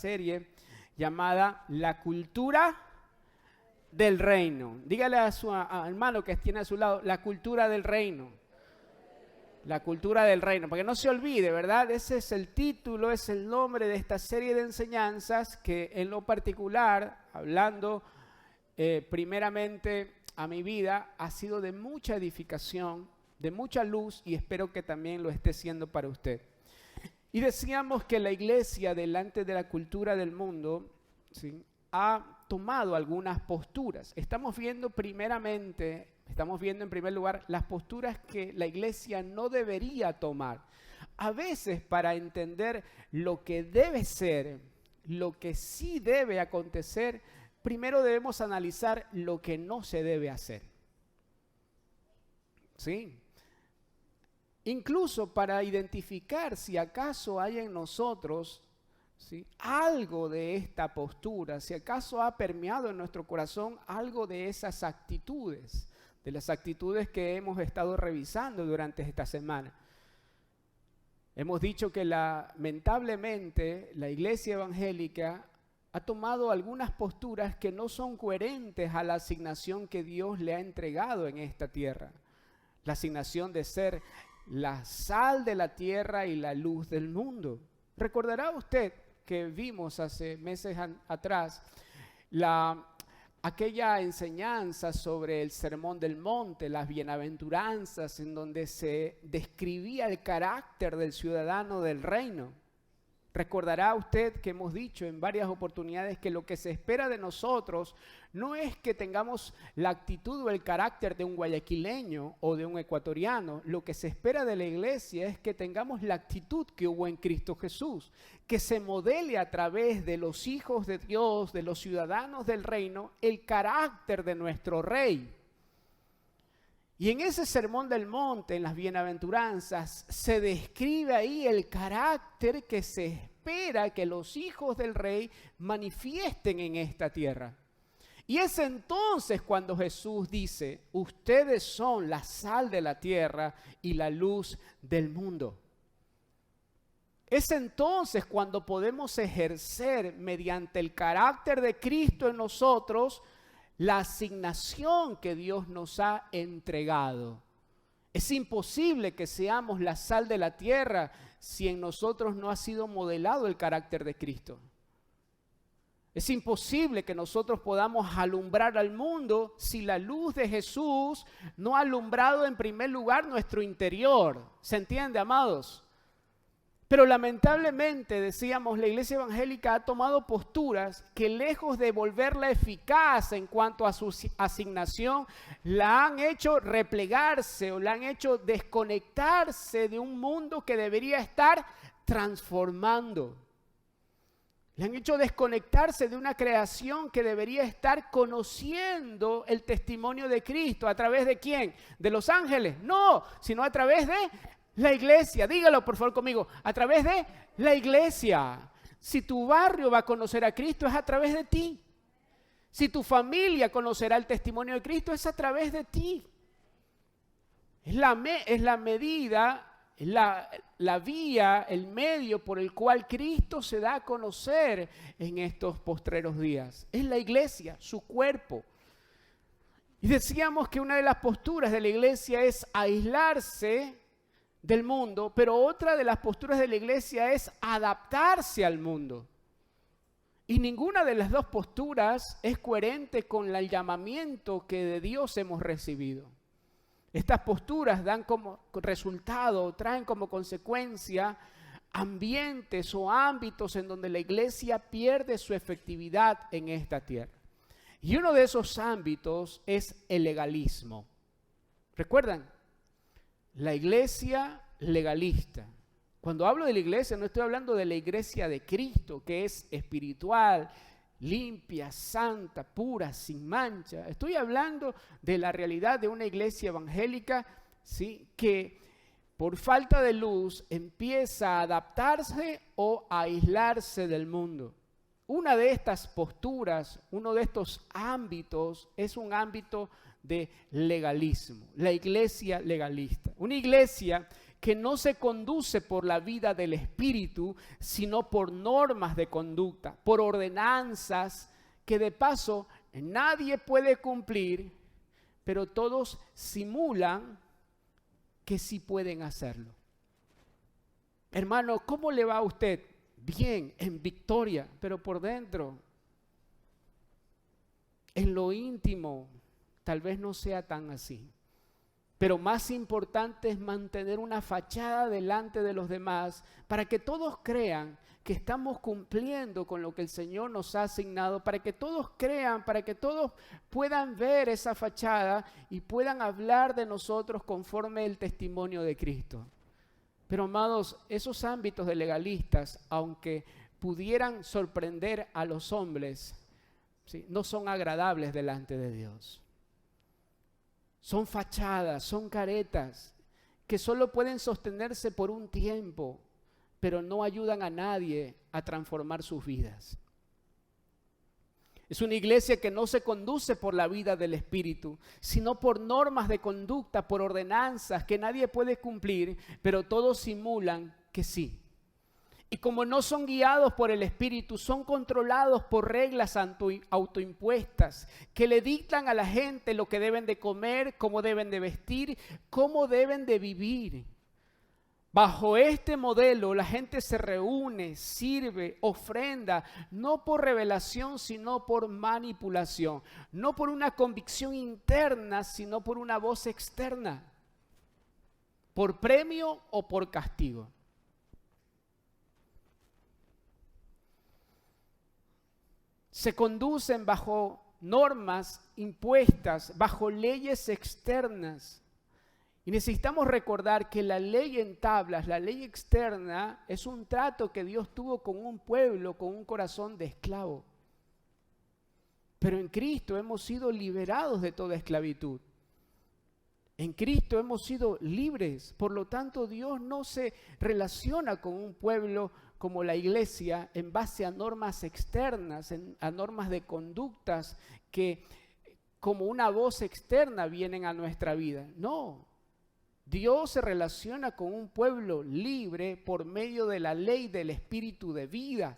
serie llamada La cultura del reino. Dígale a su hermano que tiene a su lado, la cultura del reino. La cultura del reino, para que no se olvide, ¿verdad? Ese es el título, es el nombre de esta serie de enseñanzas que en lo particular, hablando primeramente a mi vida, ha sido de mucha edificación, de mucha luz y espero que también lo esté siendo para usted. Y decíamos que la iglesia delante de la cultura del mundo, ¿sí?, ha tomado algunas posturas. Estamos viendo en primer lugar las posturas que la iglesia no debería tomar. A veces para entender lo que debe ser, lo que sí debe acontecer, primero debemos analizar lo que no se debe hacer. ¿Sí? Incluso para identificar si acaso hay en nosotros, ¿sí?, algo de esta postura, si acaso ha permeado en nuestro corazón algo de esas actitudes, de las actitudes que hemos estado revisando durante esta semana. Hemos dicho que lamentablemente la iglesia evangélica ha tomado algunas posturas que no son coherentes a la asignación que Dios le ha entregado en esta tierra. La asignación de ser la sal de la tierra y la luz del mundo. Recordará usted que vimos hace meses atrás aquella enseñanza sobre el Sermón del Monte, las bienaventuranzas, en donde se describía el carácter del ciudadano del reino. Recordará usted que hemos dicho en varias oportunidades que lo que se espera de nosotros no es que tengamos la actitud o el carácter de un guayaquileño o de un ecuatoriano. Lo que se espera de la iglesia es que tengamos la actitud que hubo en Cristo Jesús, que se modele a través de los hijos de Dios, de los ciudadanos del reino, el carácter de nuestro Rey. Y en ese Sermón del Monte, en las bienaventuranzas, se describe ahí el carácter que se espera que los hijos del Rey manifiesten en esta tierra. Y es entonces cuando Jesús dice, ustedes son la sal de la tierra y la luz del mundo. Es entonces cuando podemos ejercer mediante el carácter de Cristo en nosotros la asignación que Dios nos ha entregado. Es imposible que seamos la sal de la tierra si en nosotros no ha sido modelado el carácter de Cristo. Es imposible que nosotros podamos alumbrar al mundo si la luz de Jesús no ha alumbrado en primer lugar nuestro interior. ¿Se entiende, amados? Pero lamentablemente, decíamos, la iglesia evangélica ha tomado posturas que lejos de volverla eficaz en cuanto a su asignación, la han hecho replegarse o la han hecho desconectarse de un mundo que debería estar transformando. Le han hecho desconectarse de una creación que debería estar conociendo el testimonio de Cristo. ¿A través de quién? ¿De los ángeles? No, sino a través de la iglesia. Dígalo por favor conmigo, a través de la iglesia. Si tu barrio va a conocer a Cristo es a través de ti. Si tu familia conocerá el testimonio de Cristo es a través de ti. Es la medida, la vía, el medio por el cual Cristo se da a conocer en estos postreros días. Es la iglesia, su cuerpo. Y decíamos que una de las posturas de la iglesia es aislarse del mundo, pero otra de las posturas de la iglesia es adaptarse al mundo. Y ninguna de las dos posturas es coherente con el llamamiento que de Dios hemos recibido. Estas posturas dan como resultado, traen como consecuencia ambientes o ámbitos en donde la iglesia pierde su efectividad en esta tierra. Y uno de esos ámbitos es el legalismo. ¿Recuerdan? La iglesia legalista. Cuando hablo de la iglesia, no estoy hablando de la iglesia de Cristo, que es espiritual, limpia, santa, pura, sin mancha. Estoy hablando de la realidad de una iglesia evangélica, ¿sí?, que por falta de luz empieza a adaptarse o a aislarse del mundo. Una de estas posturas, uno de estos ámbitos, es un ámbito de legalismo, la iglesia legalista. Una iglesia que no se conduce por la vida del Espíritu, sino por normas de conducta, por ordenanzas que de paso nadie puede cumplir, pero todos simulan que sí pueden hacerlo. Hermano, ¿cómo le va a usted? Bien, en victoria, pero por dentro, en lo íntimo, tal vez no sea tan así. Pero más importante es mantener una fachada delante de los demás para que todos crean que estamos cumpliendo con lo que el Señor nos ha asignado, para que todos crean, para que todos puedan ver esa fachada y puedan hablar de nosotros conforme el testimonio de Cristo. Pero amados, esos ámbitos de legalistas, aunque pudieran sorprender a los hombres, ¿sí?, no son agradables delante de Dios. Son fachadas, son caretas que solo pueden sostenerse por un tiempo, pero no ayudan a nadie a transformar sus vidas. Es una iglesia que no se conduce por la vida del Espíritu, sino por normas de conducta, por ordenanzas que nadie puede cumplir, pero todos simulan que sí. Y como no son guiados por el Espíritu, son controlados por reglas autoimpuestas que le dictan a la gente lo que deben de comer, cómo deben de vestir, cómo deben de vivir. Bajo este modelo la gente se reúne, sirve, ofrenda, no por revelación, sino por manipulación. No por una convicción interna, sino por una voz externa. Por premio o por castigo. Se conducen bajo normas impuestas, bajo leyes externas. Y necesitamos recordar que la ley en tablas, la ley externa, es un trato que Dios tuvo con un pueblo, con un corazón de esclavo. Pero en Cristo hemos sido liberados de toda esclavitud. En Cristo hemos sido libres. Por lo tanto, Dios no se relaciona con un pueblo como la iglesia en base a normas externas, a normas de conductas que como una voz externa vienen a nuestra vida. No. Dios se relaciona con un pueblo libre por medio de la ley del Espíritu de vida.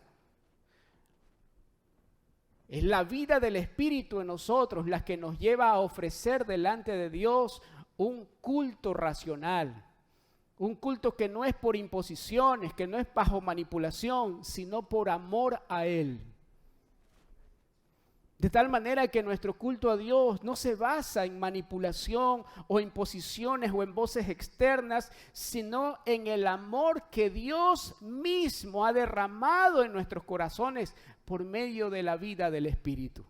Es la vida del Espíritu en nosotros la que nos lleva a ofrecer delante de Dios un culto racional. Un culto que no es por imposiciones, que no es bajo manipulación, sino por amor a Él. De tal manera que nuestro culto a Dios no se basa en manipulación o imposiciones o en voces externas, sino en el amor que Dios mismo ha derramado en nuestros corazones por medio de la vida del Espíritu.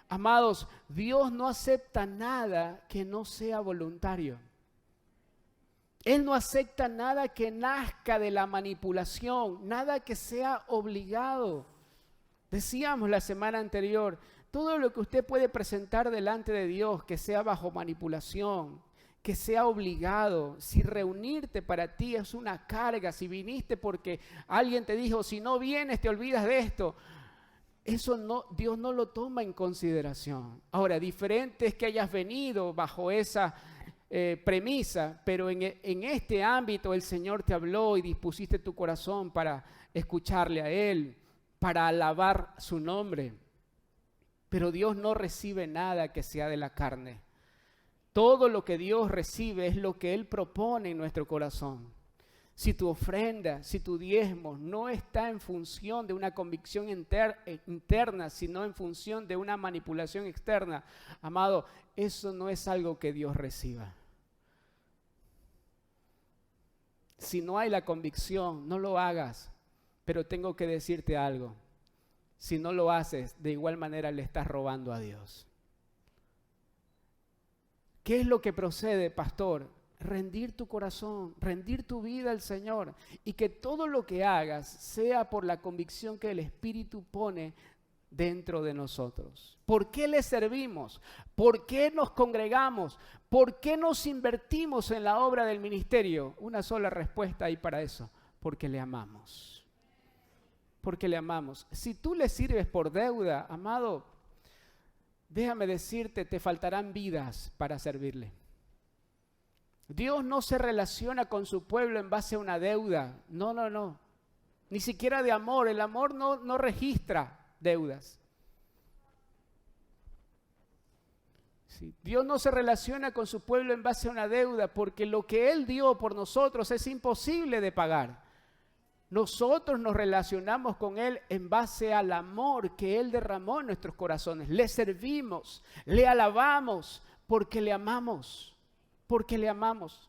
Amados, Dios no acepta nada que no sea voluntario. Él no acepta nada que nazca de la manipulación, nada que sea obligado. Decíamos la semana anterior, todo lo que usted puede presentar delante de Dios que sea bajo manipulación, que sea obligado, si reunirte para ti es una carga, si viniste porque alguien te dijo, si no vienes te olvidas de esto, eso no, Dios no lo toma en consideración. Ahora, diferente es que hayas venido bajo esa premisa, pero en este ámbito el Señor te habló y dispusiste tu corazón para escucharle a Él, para alabar su nombre. Pero Dios no recibe nada que sea de la carne. Todo lo que Dios recibe es lo que Él propone en nuestro corazón. Si tu ofrenda, si tu diezmo no está en función de una convicción interna, sino en función de una manipulación externa, amado, eso no es algo que Dios reciba. Si no hay la convicción, no lo hagas. Pero tengo que decirte algo. Si no lo haces, de igual manera le estás robando a Dios. ¿Qué es lo que procede, pastor? Rendir tu corazón, rendir tu vida al Señor y que todo lo que hagas sea por la convicción que el Espíritu pone dentro de nosotros. ¿Por qué le servimos? ¿Por qué nos congregamos? ¿Por qué nos invertimos en la obra del ministerio? Una sola respuesta hay para eso, porque le amamos. Porque le amamos. Si tú le sirves por deuda, amado, déjame decirte, te faltarán vidas para servirle. Dios no se relaciona con su pueblo en base a una deuda. No, no, no. Ni siquiera de amor. El amor no registra deudas. Sí. Dios no se relaciona con su pueblo en base a una deuda porque lo que Él dio por nosotros es imposible de pagar. Nosotros nos relacionamos con Él en base al amor que Él derramó en nuestros corazones. Le servimos, le alabamos porque le amamos. Porque le amamos.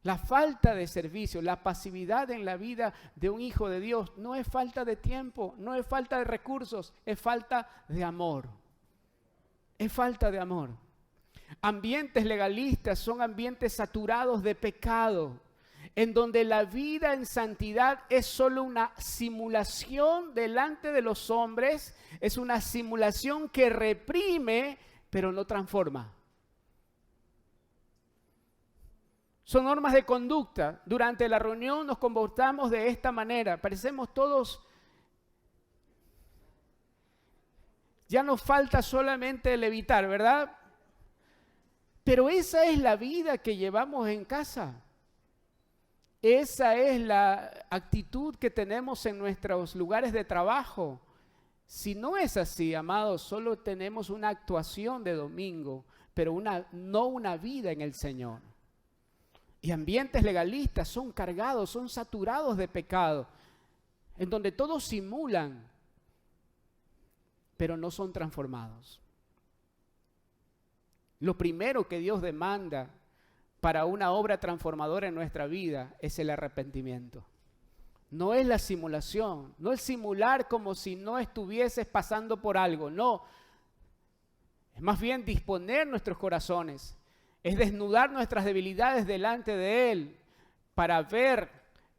La falta de servicio, la pasividad en la vida de un hijo de Dios no es falta de tiempo, no es falta de recursos, es falta de amor. Es falta de amor. Ambientes legalistas son ambientes saturados de pecado, en donde la vida en santidad es solo una simulación delante de los hombres, es una simulación que reprime, pero no transforma. Son normas de conducta. Durante la reunión nos comportamos de esta manera. Parecemos todos... Ya nos falta solamente levitar, ¿verdad? Pero esa es la vida que llevamos en casa. Esa es la actitud que tenemos en nuestros lugares de trabajo. Si no es así, amados, solo tenemos una actuación de domingo, pero no una vida en el Señor. Y ambientes legalistas son cargados, son saturados de pecado, en donde todos simulan, pero no son transformados. Lo primero que Dios demanda para una obra transformadora en nuestra vida es el arrepentimiento. No es la simulación, no es simular como si no estuvieses pasando por algo, no. Es más bien disponer nuestros corazones. Es desnudar nuestras debilidades delante de Él para ver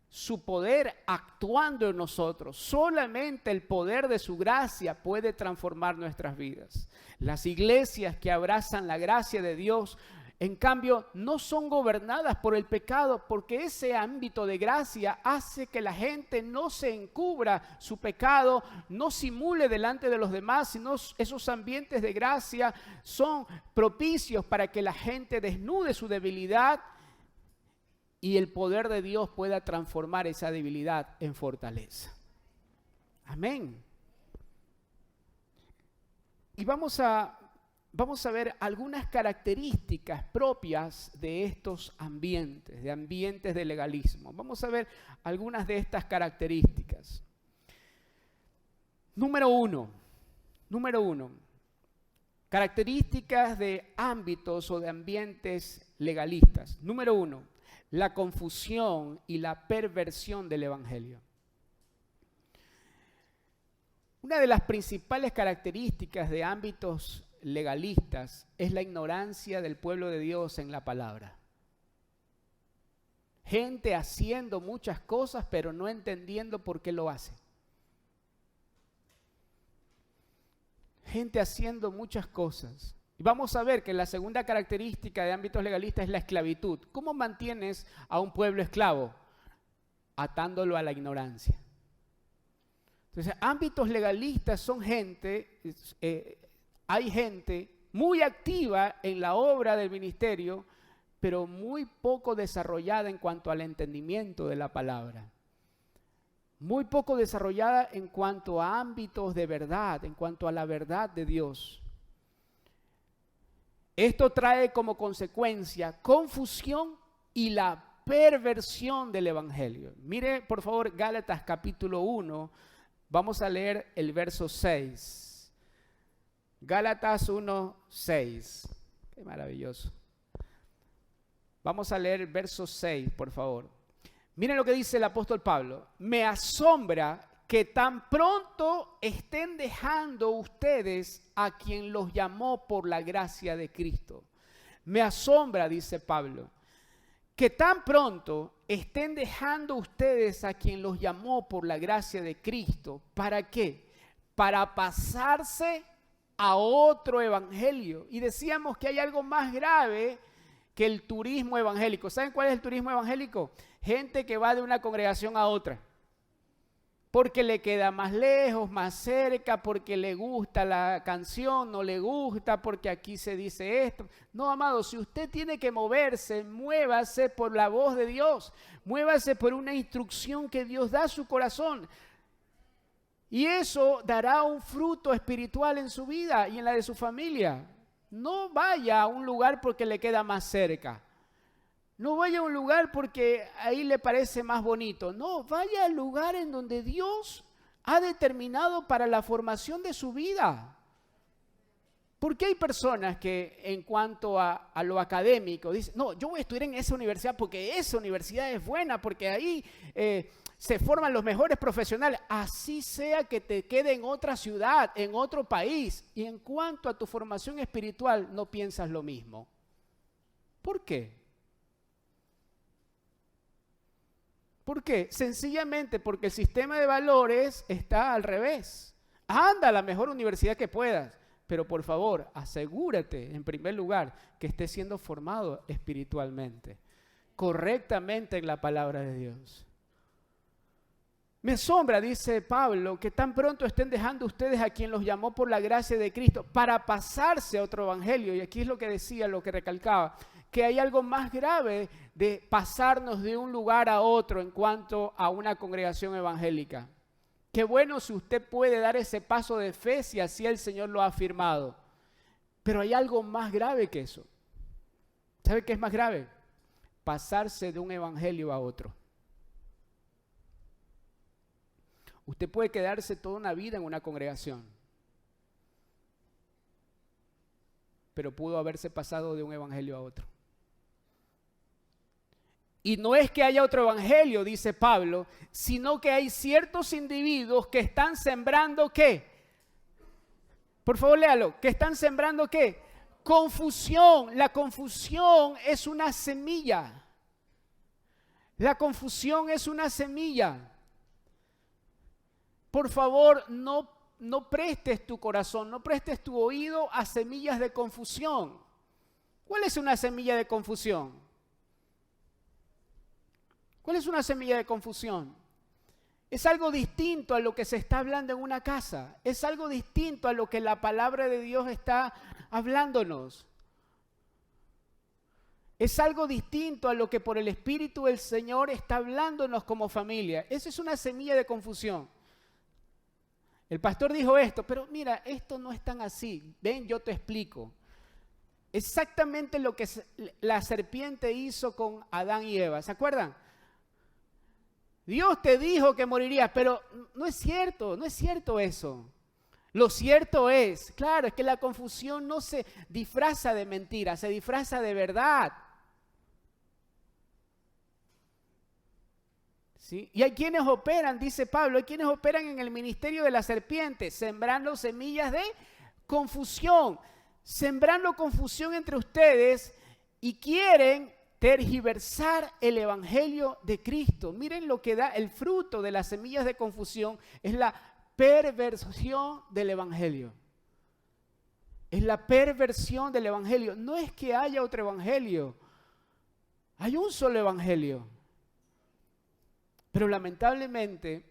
su poder actuando en nosotros. Solamente el poder de su gracia puede transformar nuestras vidas. Las iglesias que abrazan la gracia de Dios, en cambio, no son gobernadas por el pecado, porque ese ámbito de gracia hace que la gente no se encubra su pecado, no simule delante de los demás, sino esos ambientes de gracia son propicios para que la gente desnude su debilidad y el poder de Dios pueda transformar esa debilidad en fortaleza. Amén. Y vamos a ver algunas características propias de estos ambientes, de ambientes de legalismo. Vamos a ver algunas de estas características. Número uno, características de ámbitos o de ambientes legalistas. Número uno, la confusión y la perversión del evangelio. Una de las principales características de ámbitos legalistas es la ignorancia del pueblo de Dios en la palabra. Gente haciendo muchas cosas pero no entendiendo por qué lo hace. Gente haciendo muchas cosas. Y vamos a ver que la segunda característica de ámbitos legalistas es la esclavitud. ¿Cómo mantienes a un pueblo esclavo? Atándolo a la ignorancia. Entonces, ámbitos legalistas son gente... hay gente muy activa en la obra del ministerio, pero muy poco desarrollada en cuanto al entendimiento de la palabra. Muy poco desarrollada en cuanto a ámbitos de verdad, en cuanto a la verdad de Dios. Esto trae como consecuencia confusión y la perversión del evangelio. Mire, por favor, Gálatas capítulo 1, vamos a leer el verso 6. Gálatas 1:6. Qué maravilloso. Vamos a leer el verso 6, por favor. Miren lo que dice el apóstol Pablo. Me asombra que tan pronto estén dejando ustedes a quien los llamó por la gracia de Cristo. Me asombra, dice Pablo, que tan pronto estén dejando ustedes a quien los llamó por la gracia de Cristo. ¿Para qué? Para pasarse a otro evangelio. Y decíamos que hay algo más grave que el turismo evangélico. ¿Saben cuál es el turismo evangélico? Gente que va de una congregación a otra. porque le queda más lejos, más cerca, porque le gusta la canción, no le gusta, porque aquí se dice esto. No, amado, si usted tiene que moverse, muévase por la voz de Dios, muévase por una instrucción que Dios da a su corazón. Y eso dará un fruto espiritual en su vida y en la de su familia. No vaya a un lugar porque le queda más cerca. No vaya a un lugar porque ahí le parece más bonito. No, vaya al lugar en donde Dios ha determinado para la formación de su vida. Porque hay personas que en cuanto a lo académico dicen, no, yo voy a estudiar en esa universidad porque esa universidad es buena, porque ahí se forman los mejores profesionales. Así sea que te quede en otra ciudad, en otro país. Y en cuanto a tu formación espiritual, no piensas lo mismo. ¿Por qué? ¿Por qué? Sencillamente porque el sistema de valores está al revés. Anda a la mejor universidad que puedas, pero por favor, asegúrate en primer lugar que estés siendo formado espiritualmente, correctamente en la palabra de Dios. Me asombra, dice Pablo, que tan pronto estén dejando ustedes a quien los llamó por la gracia de Cristo para pasarse a otro evangelio. Y aquí es lo que decía, lo que recalcaba, que hay algo más grave de pasarnos de un lugar a otro en cuanto a una congregación evangélica. Qué bueno si usted puede dar ese paso de fe si así el Señor lo ha afirmado. Pero hay algo más grave que eso. ¿Sabe qué es más grave? Pasarse de un evangelio a otro. Usted puede quedarse toda una vida en una congregación, pero pudo haberse pasado de un evangelio a otro. Y no es que haya otro evangelio, dice Pablo, sino que hay ciertos individuos que están sembrando ¿qué? Por favor, léalo. ¿Que están sembrando qué? Confusión. La confusión es una semilla. La confusión es una semilla. Por favor, no prestes tu corazón, no prestes tu oído a semillas de confusión. ¿Cuál es una semilla de confusión? ¿Cuál es una semilla de confusión? Es algo distinto a lo que se está hablando en una casa. Es algo distinto a lo que la palabra de Dios está hablándonos. Es algo distinto a lo que por el Espíritu del Señor está hablándonos como familia. Esa es una semilla de confusión. El pastor dijo esto, pero mira, esto no es tan así. Ven, yo te explico. Exactamente lo que la serpiente hizo con Adán y Eva. ¿Se acuerdan? Dios te dijo que morirías, pero no es cierto eso. Lo cierto es, claro, es que la confusión no se disfraza de mentira, se disfraza de verdad. ¿Sí? Y hay quienes operan, dice Pablo, hay quienes operan en el ministerio de la serpiente, sembrando semillas de confusión, sembrando confusión entre ustedes y quieren tergiversar el evangelio de Cristo. Miren lo que da el fruto de las semillas de confusión, es la perversión del evangelio. Es la perversión del evangelio. No es que haya otro evangelio, hay un solo evangelio. Pero lamentablemente,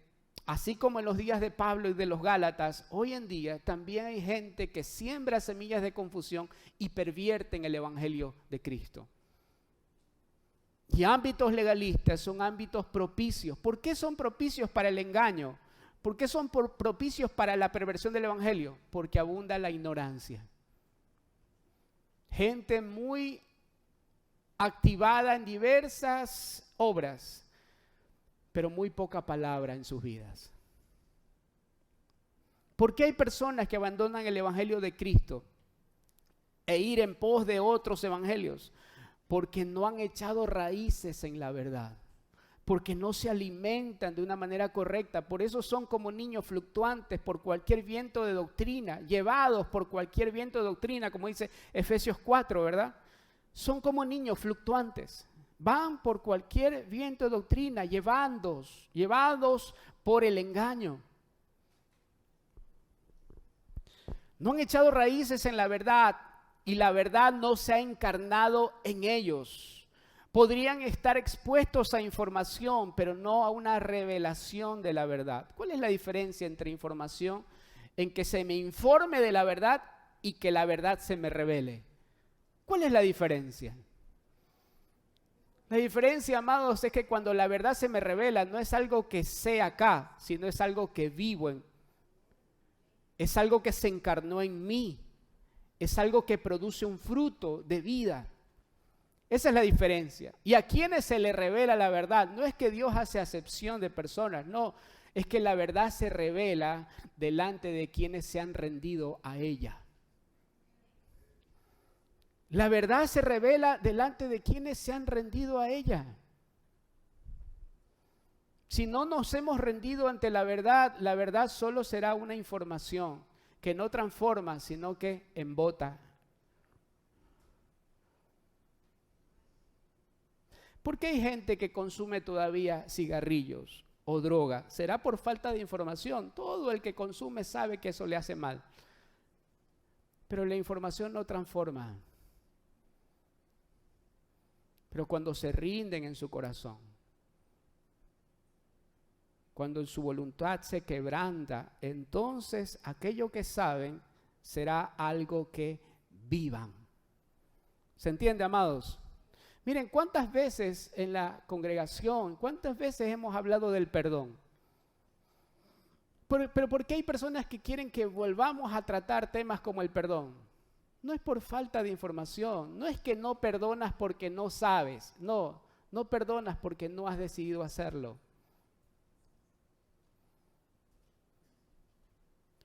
así como en los días de Pablo y de los Gálatas, hoy en día también hay gente que siembra semillas de confusión y pervierten el evangelio de Cristo. Y ámbitos legalistas son ámbitos propicios. ¿Por qué son propicios para el engaño? ¿Por qué son propicios para la perversión del evangelio? Porque abunda la ignorancia. Gente muy activada en diversas obras, pero muy poca palabra en sus vidas. ¿Por qué hay personas que abandonan el evangelio de Cristo e ir en pos de otros evangelios? Porque no han echado raíces en la verdad, porque no se alimentan de una manera correcta. Por eso son como niños fluctuantes por cualquier viento de doctrina, llevados por cualquier viento de doctrina, como dice Efesios 4, ¿verdad? Son como niños fluctuantes. Van por cualquier viento de doctrina, llevados por el engaño. No han echado raíces en la verdad y la verdad no se ha encarnado en ellos. Podrían estar expuestos a información, pero no a una revelación de la verdad. ¿Cuál es la diferencia entre información en que se me informe de la verdad y que la verdad se me revele? ¿Cuál es la diferencia? La diferencia, amados, es que cuando la verdad se me revela, no es algo que sé acá, sino es algo que vivo es algo que se encarnó en mí, es algo que produce un fruto de vida. Esa es la diferencia. Y a quienes se le revela la verdad, no es que Dios hace acepción de personas, no, es que la verdad se revela delante de quienes se han rendido a ella. La verdad se revela delante de quienes se han rendido a ella. Si no nos hemos rendido ante la verdad solo será una información que no transforma, sino que embota. ¿Por qué hay gente que consume todavía cigarrillos o droga? ¿Será por falta de información? Todo el que consume sabe que eso le hace mal. Pero la información no transforma. Pero cuando se rinden en su corazón, cuando en su voluntad se quebranta, entonces aquello que saben será algo que vivan. ¿Se entiende, amados? Miren, ¿cuántas veces en la congregación, cuántas veces hemos hablado del perdón? Pero ¿por qué hay personas que quieren que volvamos a tratar temas como el perdón? No es por falta de información, no es que no perdonas porque no sabes, no perdonas porque no has decidido hacerlo.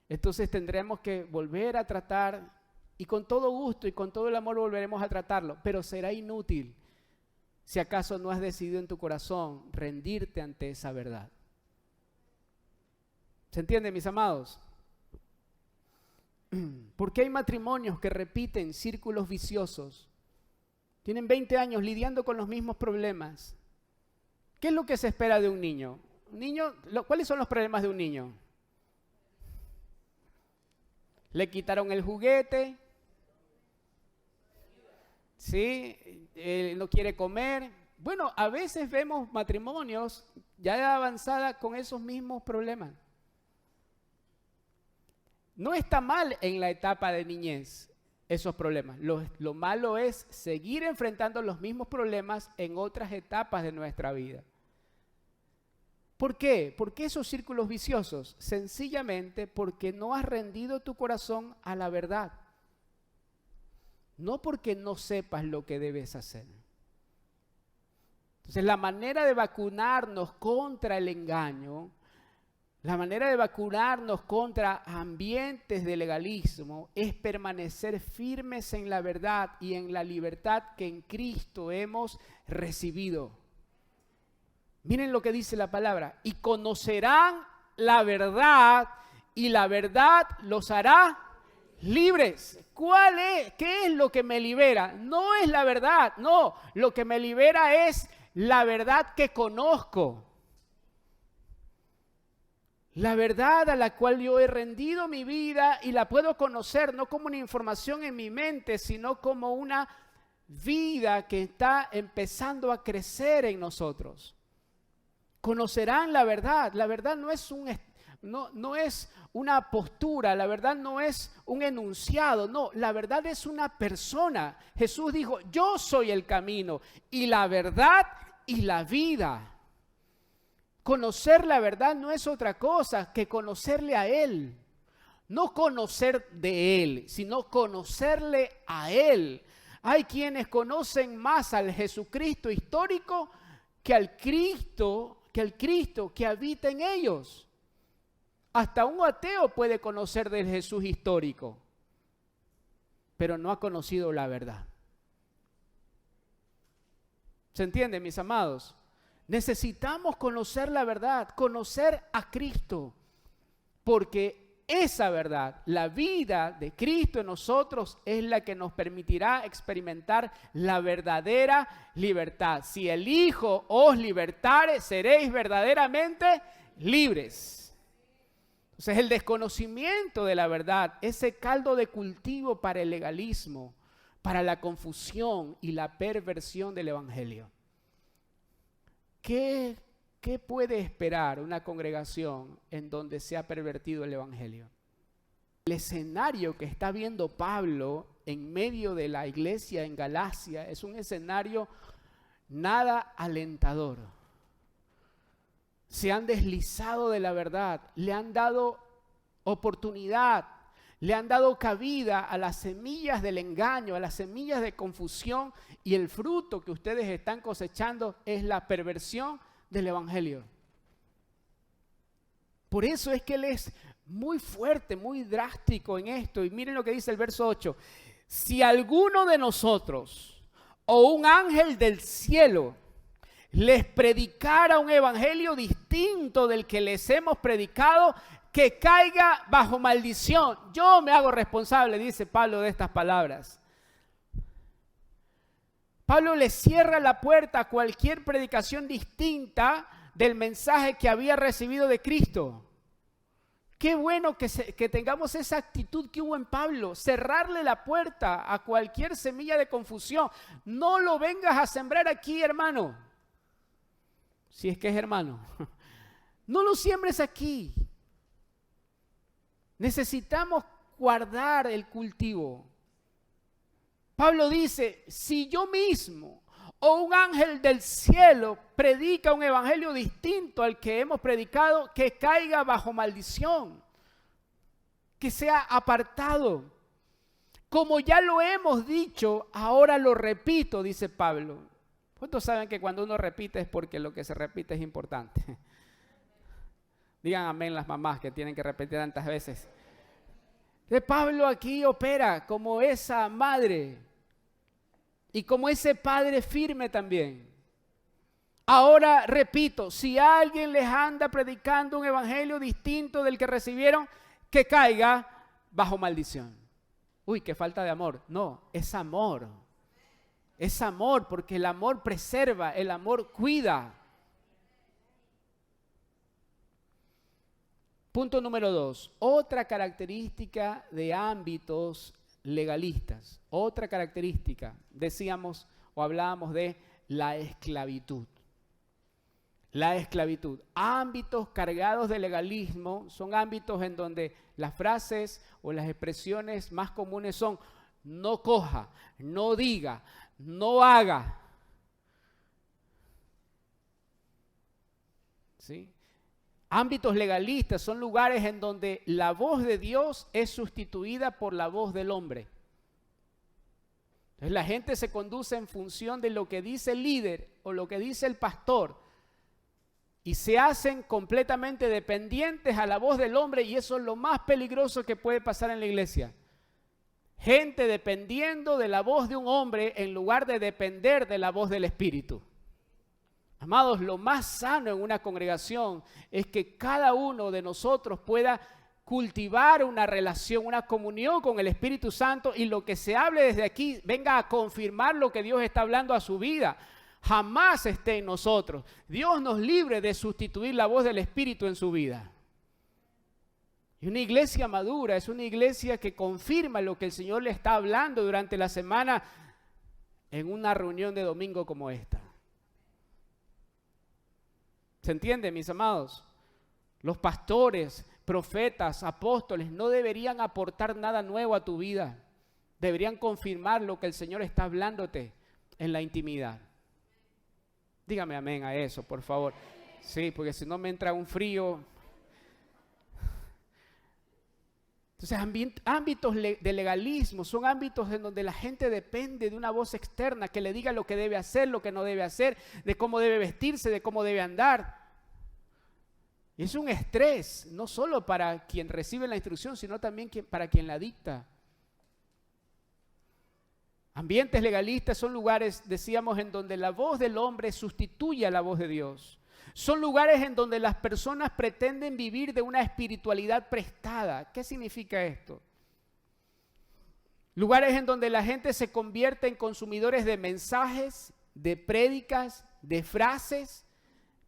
Entonces tendremos que volver a tratar y con todo gusto y con todo el amor volveremos a tratarlo, pero será inútil si acaso no has decidido en tu corazón rendirte ante esa verdad. ¿Se entiende, mis amados? Porque hay matrimonios que repiten círculos viciosos. Tienen 20 años lidiando con los mismos problemas. ¿Qué es lo que se espera de un niño? ¿Cuáles son los problemas de un niño? Le quitaron el juguete, ¿sí? Él no quiere comer. Bueno, a veces vemos matrimonios ya de avanzada con esos mismos problemas. No está mal en la etapa de niñez esos problemas. Lo malo es seguir enfrentando los mismos problemas en otras etapas de nuestra vida. ¿Por qué? ¿Por qué esos círculos viciosos? Sencillamente porque no has rendido tu corazón a la verdad. No porque no sepas lo que debes hacer. Entonces, la manera de vacunarnos contra el engaño, la manera de vacunarnos contra ambientes de legalismo es permanecer firmes en la verdad y en la libertad que en Cristo hemos recibido. Miren lo que dice la palabra. Y conocerán la verdad y la verdad los hará libres. ¿Qué es lo que me libera? No es la verdad, no. Lo que me libera es la verdad que conozco. La verdad a la cual yo he rendido mi vida y la puedo conocer no como una información en mi mente, sino como una vida que está empezando a crecer en nosotros. Conocerán la verdad. La verdad no es una postura, la verdad no es un enunciado, no, la verdad es una persona. Jesús dijo, yo soy el camino y la verdad y la vida. Conocer la verdad no es otra cosa que conocerle a Él. No conocer de Él, sino conocerle a Él. Hay quienes conocen más al Jesucristo histórico que al Cristo que habita en ellos. Hasta un ateo puede conocer del Jesús histórico, pero no ha conocido la verdad. ¿Se entiende, mis amados? Necesitamos conocer la verdad, conocer a Cristo, porque esa verdad, la vida de Cristo en nosotros, es la que nos permitirá experimentar la verdadera libertad. Si el Hijo os libertare, seréis verdaderamente libres. Entonces, el desconocimiento de la verdad, ese caldo de cultivo para el legalismo, para la confusión y la perversión del evangelio. ¿Qué puede esperar una congregación en donde se ha pervertido el evangelio? El escenario que está viendo Pablo en medio de la iglesia en Galacia es un escenario nada alentador. Se han deslizado de la verdad, le han dado oportunidad, le han dado cabida a las semillas del engaño, a las semillas de confusión, y el fruto que ustedes están cosechando es la perversión del evangelio. Por eso es que él es muy fuerte, muy drástico en esto. Y miren lo que dice el verso 8. Si alguno de nosotros o un ángel del cielo les predicara un evangelio distinto del que les hemos predicado, que caiga bajo maldición. Yo me hago responsable, dice Pablo, de estas palabras. Pablo le cierra la puerta a cualquier predicación distinta del mensaje que había recibido de Cristo. Qué bueno que tengamos esa actitud que hubo en Pablo, cerrarle la puerta a cualquier semilla de confusión. No lo vengas a sembrar aquí, hermano. Si es que es hermano. No lo siembres aquí. Necesitamos guardar el cultivo. Pablo dice, si yo mismo o un ángel del cielo predica un evangelio distinto al que hemos predicado, que caiga bajo maldición, que sea apartado. Como ya lo hemos dicho, ahora lo repito, dice Pablo. ¿Cuántos saben que cuando uno repite es porque lo que se repite es importante? Digan amén las mamás que tienen que repetir tantas veces. Pablo aquí opera como esa madre y como ese padre firme también. Ahora repito, si alguien les anda predicando un evangelio distinto del que recibieron, que caiga bajo maldición. Uy, qué falta de amor. No, es amor. Es amor, porque el amor preserva, el amor cuida. Punto número 2. Otra característica de ámbitos legalistas. Otra característica, decíamos o hablábamos de la esclavitud. La esclavitud. Ámbitos cargados de legalismo son ámbitos en donde las frases o las expresiones más comunes son no coja, no diga, no haga. ¿Sí? Ámbitos legalistas son lugares en donde la voz de Dios es sustituida por la voz del hombre. Entonces la gente se conduce en función de lo que dice el líder o lo que dice el pastor y se hacen completamente dependientes a la voz del hombre, y eso es lo más peligroso que puede pasar en la iglesia. Gente dependiendo de la voz de un hombre en lugar de depender de la voz del Espíritu. Amados, lo más sano en una congregación es que cada uno de nosotros pueda cultivar una relación, una comunión con el Espíritu Santo, y lo que se hable desde aquí venga a confirmar lo que Dios está hablando a su vida. Jamás esté en nosotros. Dios nos libre de sustituir la voz del Espíritu en su vida. Y una iglesia madura es una iglesia que confirma lo que el Señor le está hablando durante la semana en una reunión de domingo como esta. ¿Se entiende, mis amados? Los pastores, profetas, apóstoles no deberían aportar nada nuevo a tu vida. Deberían confirmar lo que el Señor está hablándote en la intimidad. Dígame amén a eso, por favor. Sí, porque si no me entra un frío. Entonces, ámbitos de legalismo son ámbitos en donde la gente depende de una voz externa que le diga lo que debe hacer, lo que no debe hacer, de cómo debe vestirse, de cómo debe andar. Y es un estrés, no solo para quien recibe la instrucción, sino también para quien la dicta. Ambientes legalistas son lugares, decíamos, en donde la voz del hombre sustituye a la voz de Dios. Son lugares en donde las personas pretenden vivir de una espiritualidad prestada. ¿Qué significa esto? Lugares en donde la gente se convierte en consumidores de mensajes, de prédicas, de frases,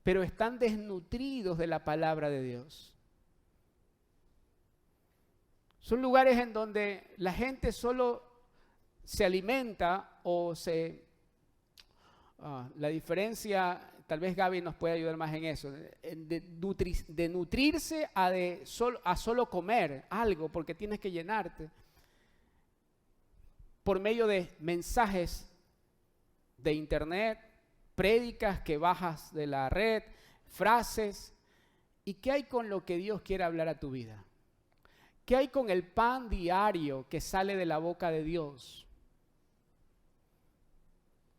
pero están desnutridos de la palabra de Dios. Son lugares en donde la gente solo se alimenta o se... la diferencia, tal vez Gaby nos puede ayudar más en eso, de nutrirse a solo comer algo porque tienes que llenarte, por medio de mensajes de internet, prédicas que bajas de la red, frases. ¿Y qué hay con lo que Dios quiere hablar a tu vida? ¿Qué hay con el pan diario que sale de la boca de Dios?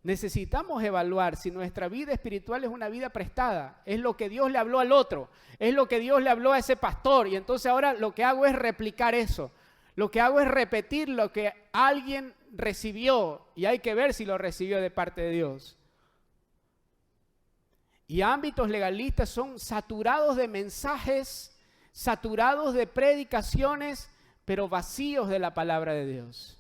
Necesitamos evaluar si nuestra vida espiritual es una vida prestada. Es lo que Dios le habló al otro. Es lo que Dios le habló a ese pastor. Y entonces ahora lo que hago es replicar eso. Lo que hago es repetir lo que alguien recibió. Y hay que ver si lo recibió de parte de Dios. Y ámbitos legalistas son saturados de mensajes, saturados de predicaciones, pero vacíos de la palabra de Dios.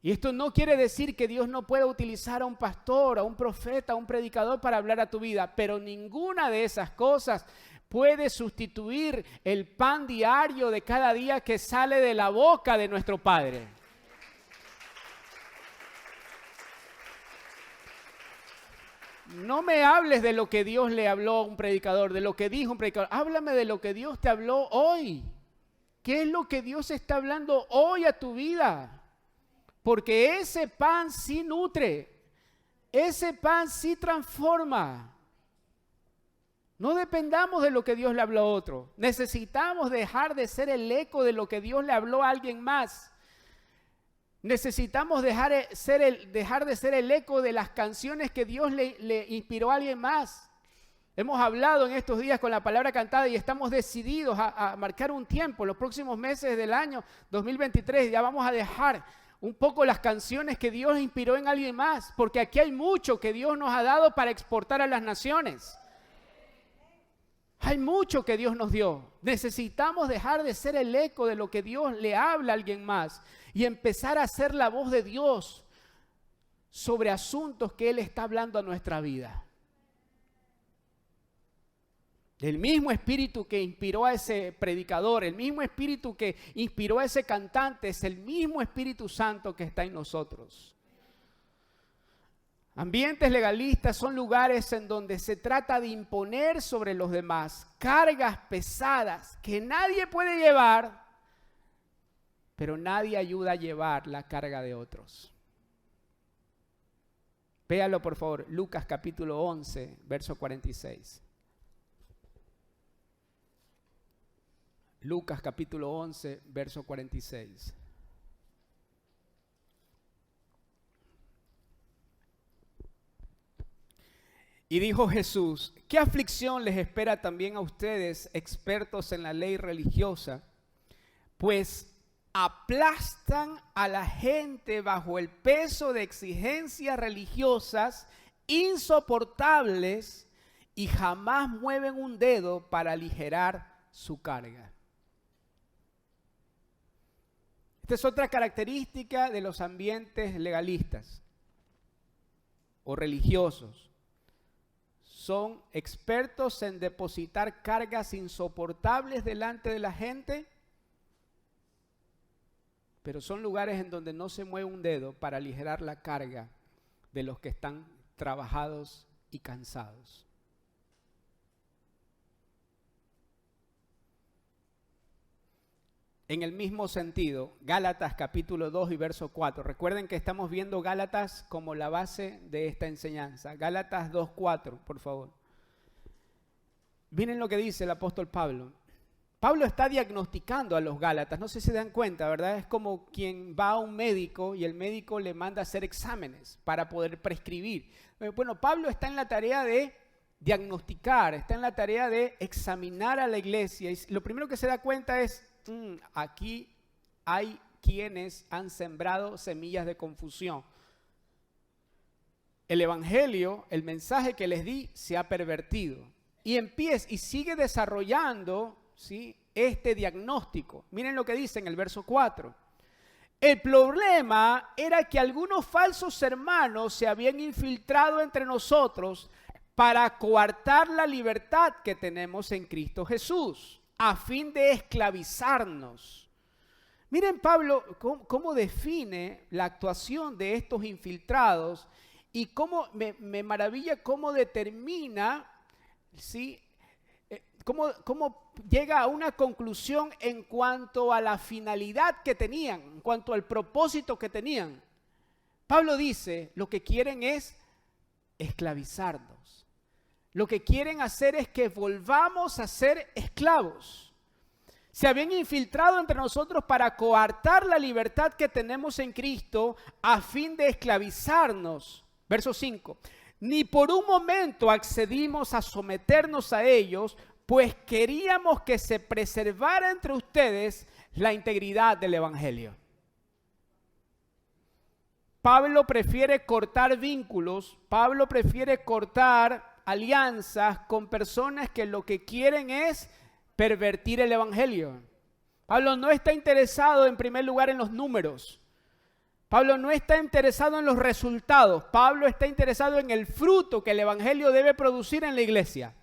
Y esto no quiere decir que Dios no pueda utilizar a un pastor, a un profeta, a un predicador para hablar a tu vida, pero ninguna de esas cosas puede sustituir el pan diario de cada día que sale de la boca de nuestro Padre. No me hables de lo que Dios le habló a un predicador, de lo que dijo un predicador. Háblame de lo que Dios te habló hoy. ¿Qué es lo que Dios está hablando hoy a tu vida? Porque ese pan sí nutre. Ese pan sí transforma. No dependamos de lo que Dios le habló a otro. Necesitamos dejar de ser el eco de lo que Dios le habló a alguien más. Necesitamos dejar de ser el eco de las canciones que Dios le inspiró a alguien más. Hemos hablado en estos días con la palabra cantada y estamos decididos a marcar un tiempo. Los próximos meses del año 2023 ya vamos a dejar un poco las canciones que Dios inspiró en alguien más. Porque aquí hay mucho que Dios nos ha dado para exportar a las naciones. Hay mucho que Dios nos dio. Necesitamos dejar de ser el eco de lo que Dios le habla a alguien más y empezar a ser la voz de Dios sobre asuntos que Él está hablando a nuestra vida. El mismo espíritu que inspiró a ese predicador, el mismo espíritu que inspiró a ese cantante, es el mismo Espíritu Santo que está en nosotros. Ambientes legalistas son lugares en donde se trata de imponer sobre los demás cargas pesadas que nadie puede llevar, pero nadie ayuda a llevar la carga de otros. Véalo por favor, Lucas capítulo 11, verso 46. Lucas capítulo 11, verso 46. Y dijo Jesús, ¿qué aflicción les espera también a ustedes, expertos en la ley religiosa? Pues aplastan a la gente bajo el peso de exigencias religiosas insoportables y jamás mueven un dedo para aligerar su carga. Esta es otra característica de los ambientes legalistas o religiosos. Son expertos en depositar cargas insoportables delante de la gente, pero son lugares en donde no se mueve un dedo para aligerar la carga de los que están trabajados y cansados. En el mismo sentido, Gálatas capítulo 2 y verso 4. Recuerden que estamos viendo Gálatas como la base de esta enseñanza. Gálatas 2:4, por favor. Miren lo que dice el apóstol Pablo. Pablo está diagnosticando a los Gálatas. No sé si se dan cuenta, ¿verdad? Es como quien va a un médico y el médico le manda a hacer exámenes para poder prescribir. Bueno, Pablo está en la tarea de diagnosticar, está en la tarea de examinar a la iglesia. Y lo primero que se da cuenta es, aquí hay quienes han sembrado semillas de confusión. El evangelio, el mensaje que les di, se ha pervertido. Y empieza y sigue desarrollando, ¿sí?, este diagnóstico. Miren lo que dice en el verso 4. El problema era que algunos falsos hermanos se habían infiltrado entre nosotros para coartar la libertad que tenemos en Cristo Jesús, a fin de esclavizarnos. Miren Pablo cómo define la actuación de estos infiltrados y cómo me maravilla cómo determina, ¿sí? Cómo llega a una conclusión en cuanto a la finalidad que tenían, en cuanto al propósito que tenían. Pablo dice, lo que quieren es esclavizarnos. Lo que quieren hacer es que volvamos a ser esclavos. Se habían infiltrado entre nosotros para coartar la libertad que tenemos en Cristo a fin de esclavizarnos. Verso 5. Ni por un momento accedimos a someternos a ellos, pues queríamos que se preservara entre ustedes la integridad del Evangelio. Pablo prefiere cortar vínculos, Pablo prefiere cortar alianzas con personas que lo que quieren es pervertir el Evangelio. Pablo no está interesado en primer lugar en los números. Pablo no está interesado en los resultados. Pablo está interesado en el fruto que el Evangelio debe producir en la iglesia.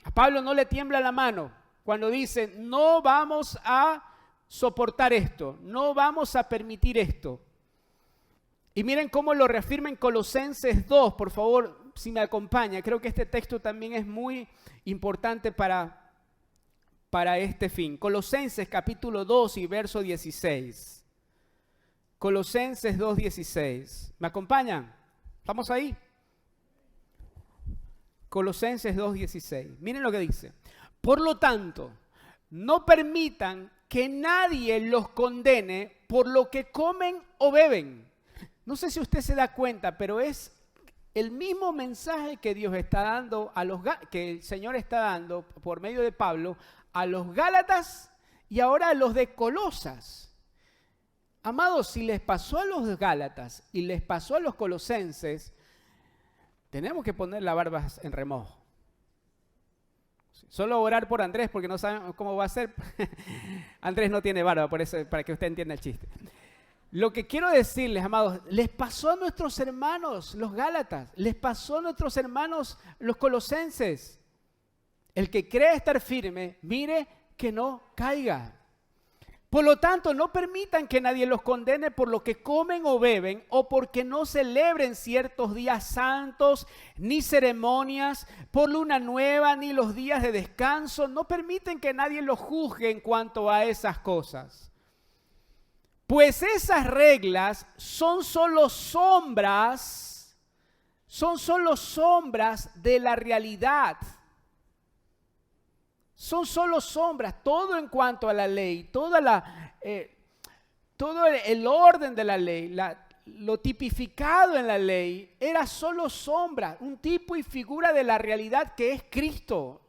A Pablo no le tiembla la mano cuando dice, no vamos a soportar esto, no vamos a permitir esto. Y miren cómo lo reafirma en Colosenses 2, por favor, si me acompaña. Creo que este texto también es muy importante para este fin. Colosenses capítulo 2 y verso 16. Colosenses 2:16. ¿Me acompañan? ¿Estamos ahí? Colosenses 2:16. Miren lo que dice. Por lo tanto, no permitan que nadie los condene por lo que comen o beben. No sé si usted se da cuenta, pero es el mismo mensaje que Dios está dando que el Señor está dando por medio de Pablo a los Gálatas y ahora a los de Colosas. Amados, si les pasó a los Gálatas y les pasó a los colosenses, tenemos que poner la barba en remojo. Solo orar por Andrés porque no saben cómo va a ser. Andrés no tiene barba, por eso, para que usted entienda el chiste. Lo que quiero decirles, amados, les pasó a nuestros hermanos, los Gálatas, les pasó a nuestros hermanos, los colosenses. El que cree estar firme, mire que no caiga. Por lo tanto, no permitan que nadie los condene por lo que comen o beben o porque no celebren ciertos días santos, ni ceremonias, por luna nueva, ni los días de descanso. No permiten que nadie los juzgue en cuanto a esas cosas. Pues esas reglas son solo sombras de la realidad. Son solo sombras, todo en cuanto a la ley, todo el orden de la ley, lo tipificado en la ley, era solo sombra, un tipo y figura de la realidad que es Cristo.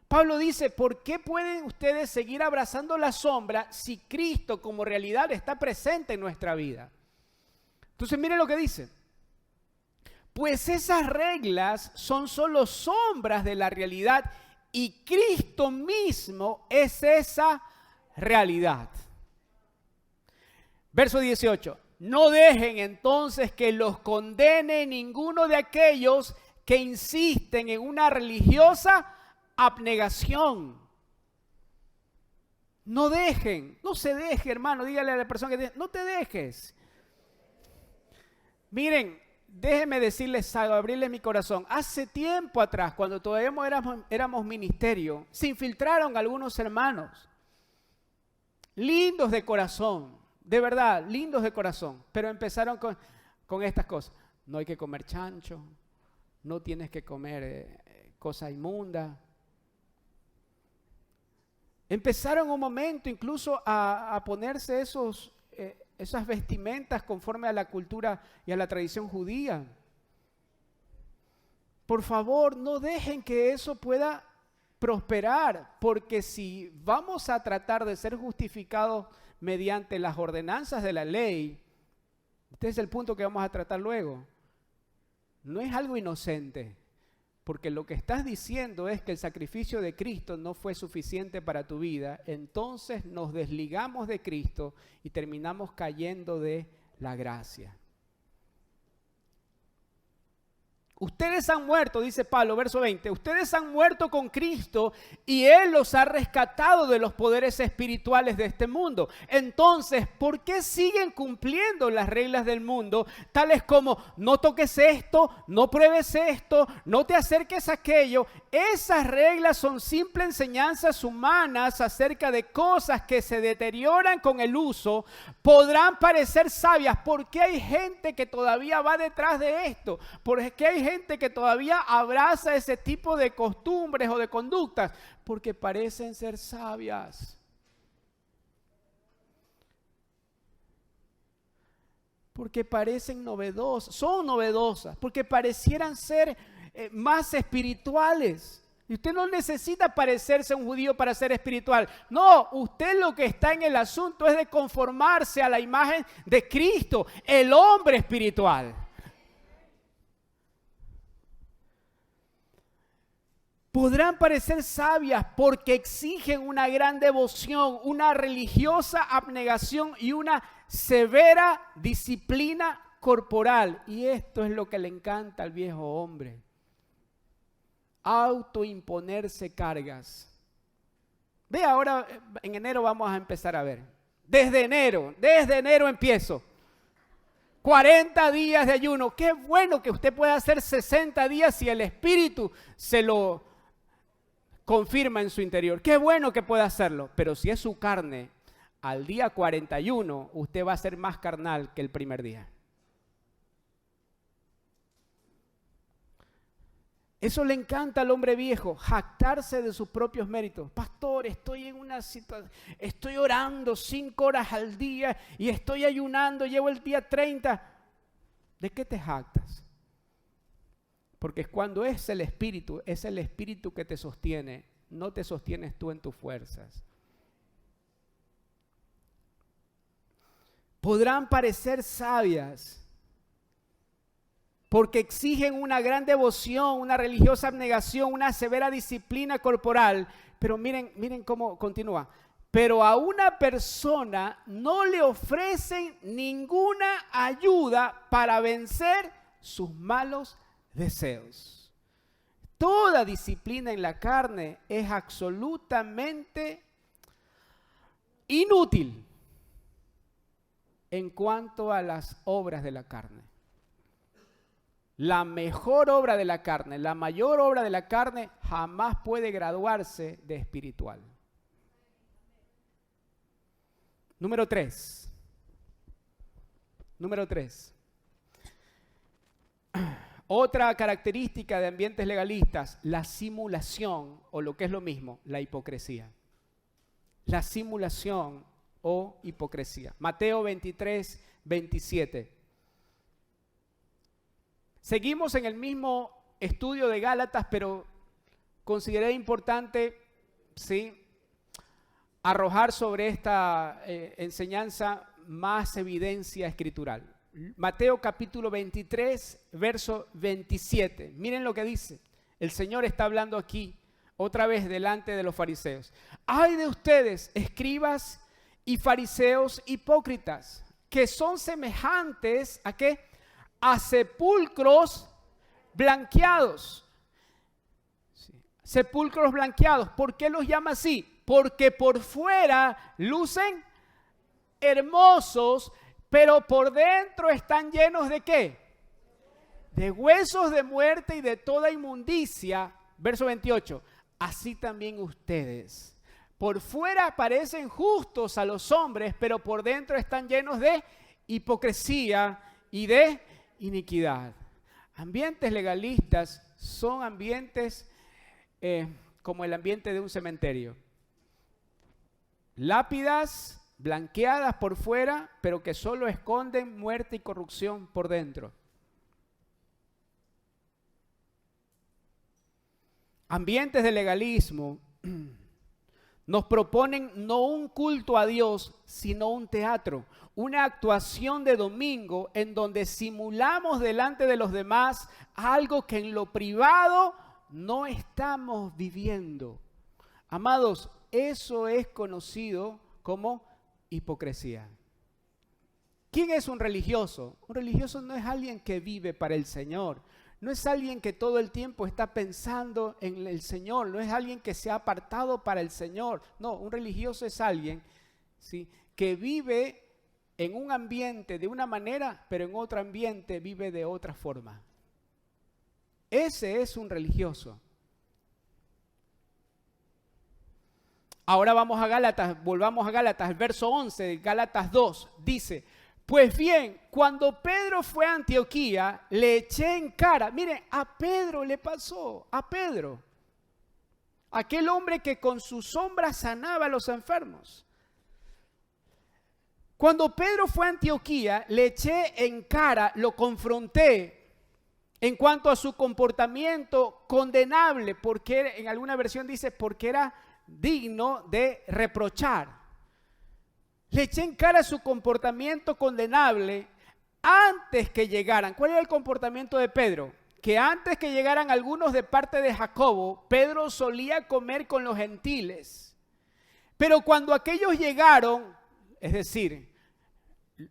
Pablo dice, ¿por qué pueden ustedes seguir abrazando la sombra si Cristo como realidad está presente en nuestra vida? Entonces miren lo que dice. Pues esas reglas son solo sombras de la realidad y Cristo mismo es esa realidad. Verso 18. No dejen entonces que los condene ninguno de aquellos que insisten en una religiosa abnegación. No dejen, no se deje, hermano. Dígale a la persona que no te dejes. Miren, déjenme decirles algo, abrirles mi corazón. Hace tiempo atrás, cuando todavía éramos ministerio, se infiltraron algunos hermanos, lindos de corazón, de verdad, lindos de corazón, pero empezaron con estas cosas. No hay que comer chancho, no tienes que comer cosa inmunda. Empezaron un momento incluso a ponerse esas vestimentas conforme a la cultura y a la tradición judía. Por favor, no dejen que eso pueda prosperar, porque si vamos a tratar de ser justificados mediante las ordenanzas de la ley, este es el punto que vamos a tratar luego, no es algo inocente. Porque lo que estás diciendo es que el sacrificio de Cristo no fue suficiente para tu vida. Entonces nos desligamos de Cristo y terminamos cayendo de la gracia. Ustedes han muerto, dice Pablo, verso 20, ustedes han muerto con Cristo y Él los ha rescatado de los poderes espirituales de este mundo. Entonces, ¿por qué siguen cumpliendo las reglas del mundo, tales como no toques esto, no pruebes esto, no te acerques a aquello? Esas reglas son simples enseñanzas humanas acerca de cosas que se deterioran con el uso. Podrán parecer sabias. ¿Por qué hay gente que todavía va detrás de esto? ¿Por qué hay gente que todavía abraza ese tipo de costumbres o de conductas? Porque parecen ser sabias. Porque parecen novedosas, son novedosas, porque parecieran ser más espirituales. Y usted no necesita parecerse a un judío para ser espiritual. No, usted lo que está en el asunto es de conformarse a la imagen de Cristo, el hombre espiritual. Podrán parecer sabias porque exigen una gran devoción, una religiosa abnegación y una severa disciplina corporal. Y esto es lo que le encanta al viejo hombre. Autoimponerse cargas. Ve, ahora en enero vamos a empezar a ver. Desde enero empiezo. 40 días de ayuno. Qué bueno que usted pueda hacer 60 días si el Espíritu se lo confirma en su interior. Qué bueno que pueda hacerlo. Pero si es su carne, al día 41, usted va a ser más carnal que el primer día. Eso le encanta al hombre viejo, jactarse de sus propios méritos. Pastor, estoy en una situación, estoy orando 5 horas al día y estoy ayunando, llevo el día 30. ¿De qué te jactas? Porque cuando es el Espíritu que te sostiene, no te sostienes tú en tus fuerzas. Podrán parecer sabias, porque exigen una gran devoción, una religiosa abnegación, una severa disciplina corporal. Pero miren cómo continúa. Pero a una persona no le ofrecen ninguna ayuda para vencer sus malos deseos. Toda disciplina en la carne es absolutamente inútil en cuanto a las obras de la carne. La mejor obra de la carne, la mayor obra de la carne jamás puede graduarse de espiritual. Número 3. Otra característica de ambientes legalistas, la simulación, o lo que es lo mismo, la hipocresía. La simulación o hipocresía. Mateo 23, 27. Seguimos en el mismo estudio de Gálatas, pero consideré importante, ¿sí?, arrojar sobre esta enseñanza más evidencia escritural. Mateo capítulo 23, verso 27. Miren lo que dice. El Señor está hablando aquí, otra vez delante de los fariseos. ¡Ay de ustedes, escribas y fariseos hipócritas, que son semejantes a qué! A sepulcros blanqueados. Sí. Sepulcros blanqueados. ¿Por qué los llama así? Porque por fuera lucen hermosos, pero por dentro están llenos ¿de qué? De huesos de muerte y de toda inmundicia. Verso 28. Así también ustedes. Por fuera parecen justos a los hombres, pero por dentro están llenos de hipocresía y de iniquidad. Ambientes legalistas son ambientes como el ambiente de un cementerio. Lápidas blanqueadas por fuera, pero que solo esconden muerte y corrupción por dentro. Ambientes de legalismo nos proponen no un culto a Dios, sino un teatro, una actuación de domingo en donde simulamos delante de los demás algo que en lo privado no estamos viviendo. Amados, eso es conocido como hipocresía. ¿Quién es un religioso? Un religioso no es alguien que vive para el Señor. no es alguien que todo el tiempo está pensando en el Señor, no es alguien que se ha apartado para el Señor. No, un religioso es alguien, ¿sí?, que vive en un ambiente de una manera, pero en otro ambiente vive de otra forma. Ese es un religioso. Ahora vamos a Gálatas, volvamos a Gálatas, el verso 11 de Gálatas 2, dice: pues bien, cuando Pedro fue a Antioquía, le eché en cara. Miren, a Pedro le pasó, a Pedro, aquel hombre que con su sombra sanaba a los enfermos. Cuando Pedro fue a Antioquía, le eché en cara, lo confronté en cuanto a su comportamiento condenable, porque en alguna versión dice, porque era digno de reprochar. Le eché en cara su comportamiento condenable antes que llegaran. ¿Cuál era el comportamiento de Pedro? Que antes que llegaran algunos de parte de Jacobo, Pedro solía comer con los gentiles. Pero cuando aquellos llegaron, es decir,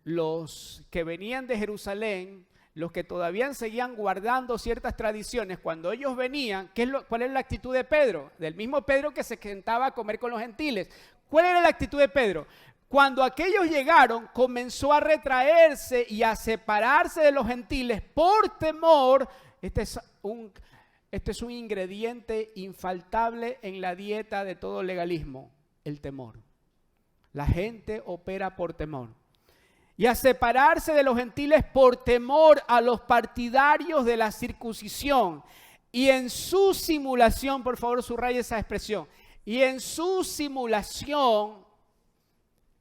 los que venían de Jerusalén, los que todavía seguían guardando ciertas tradiciones, cuando ellos venían, ¿cuál era la actitud de Pedro? Del mismo Pedro que se sentaba a comer con los gentiles. ¿Cuál era la actitud de Pedro? Cuando aquellos llegaron, comenzó a retraerse y a separarse de los gentiles por temor. Este es un ingrediente infaltable en la dieta de todo legalismo, el temor. La gente opera por temor. Y a separarse de los gentiles por temor a los partidarios de la circuncisión. Y en su simulación, por favor subraye esa expresión, y en su simulación,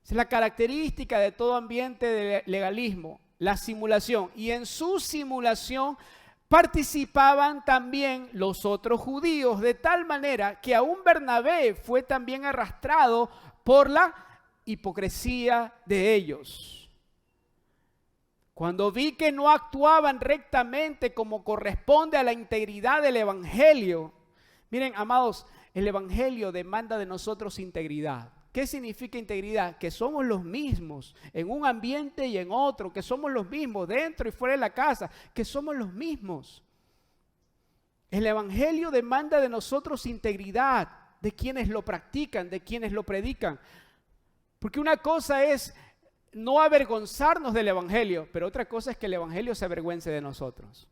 es la característica de todo ambiente de legalismo, la simulación. Y en su simulación participaban también los otros judíos, de tal manera que aún Bernabé fue también arrastrado por la hipocresía de ellos. Cuando vi que no actuaban rectamente como corresponde a la integridad del evangelio. Miren, amados, el evangelio demanda de nosotros integridad. ¿Qué significa integridad? Que somos los mismos en un ambiente y en otro, que somos los mismos dentro y fuera de la casa, que somos los mismos. El evangelio demanda de nosotros integridad, de quienes lo practican, de quienes lo predican. Porque una cosa es no avergonzarnos del evangelio, pero otra cosa es que el evangelio se avergüence de nosotros.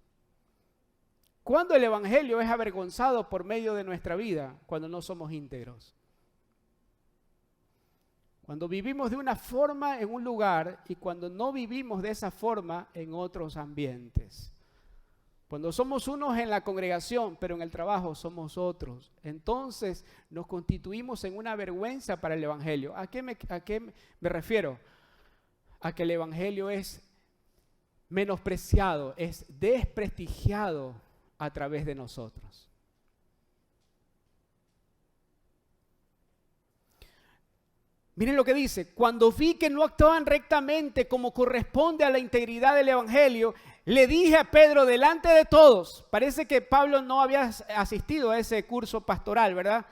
¿Cuándo el evangelio es avergonzado por medio de nuestra vida? Cuando no somos íntegros. Cuando vivimos de una forma en un lugar y cuando no vivimos de esa forma en otros ambientes. Cuando somos unos en la congregación, pero en el trabajo somos otros. Entonces nos constituimos en una vergüenza para el evangelio. ¿A qué me refiero? A que el evangelio es menospreciado, es desprestigiado a través de nosotros. Miren lo que dice: cuando vi que no actuaban rectamente como corresponde a la integridad del evangelio, le dije a Pedro delante de todos. Parece que Pablo no había asistido a ese curso pastoral, ¿verdad?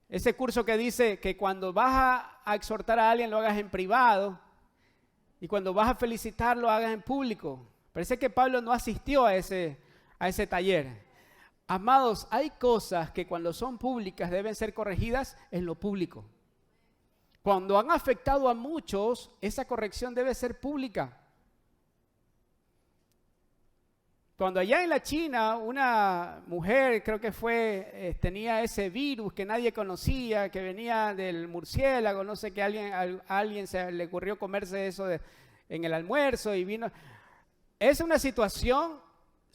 Ese curso que dice que cuando vas a exhortar a alguien lo hagas en privado y cuando vas a felicitar lo hagas en público. Parece que Pablo no asistió a ese taller. Amados, hay cosas que cuando son públicas deben ser corregidas en lo público. Cuando han afectado a muchos, esa corrección debe ser pública. Cuando allá en la China una mujer, creo que tenía ese virus que nadie conocía, que venía del murciélago, no sé, que a alguien se le ocurrió comerse eso en el almuerzo y vino. Es una situación